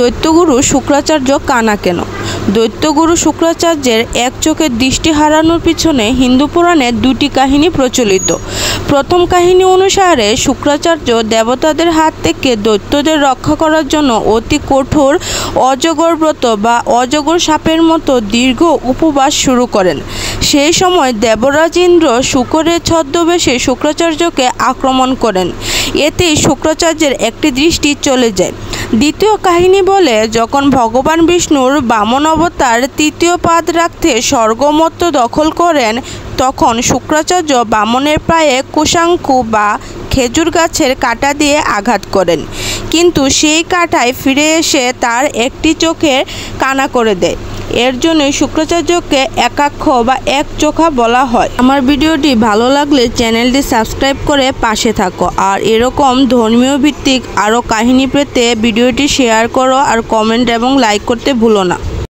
দৈত্যগুরু শুক্রাচার্য কানা কেন? দৈত্যগুরু শুক্রাচার্যের এক চোখের দৃষ্টি হারানোর পিছনে হিন্দু পুরাণে দুটি কাহিনী প্রচলিত। প্রথম কাহিনী অনুসারে শুক্রাচার্য দেবতাদের হাত থেকে দৈত্যদের রক্ষা করার জন্য অতি কঠোর অজগর ব্রত বা অজগর সাপের মতো দীর্ঘ উপবাস শুরু করেন। সেই সময় দেবরাজ ইন্দ্র শূকরের ছদ্মবেশে শুক্রাচার্যকে আক্রমণ করেন। এতেই শুক্রাচার্যের একটি দৃষ্টি চলে যায়। দ্বিতীয় কাহিনী বলে, যখন ভগবান বিষ্ণুর বামন অবতার তৃতীয় পাদ রাখতে স্বর্গমর্ত্য দখল করেন, তখন শুক্রাচার্য বামনের পায়ে কুশাঙ্কু বা খেজুর গাছের কাঁটা দিয়ে আঘাত করেন, কিন্তু সেই কাঁটায় ফিরে এসে তার একটি চোখের কানা করে দেয়। এর জন্যই শুক্রাচার্যকে একাক্ষ বা এক চোখা বলা হয়। আমার ভিডিওটি ভালো লাগলে চ্যানেলটি সাবস্ক্রাইব করে পাশে থাকো, আর এরকম ধর্মীয় ভিত্তিক আরও কাহিনী পেতে ভিডিওটি শেয়ার করো, আর কমেন্ট এবং লাইক করতে ভুলো না।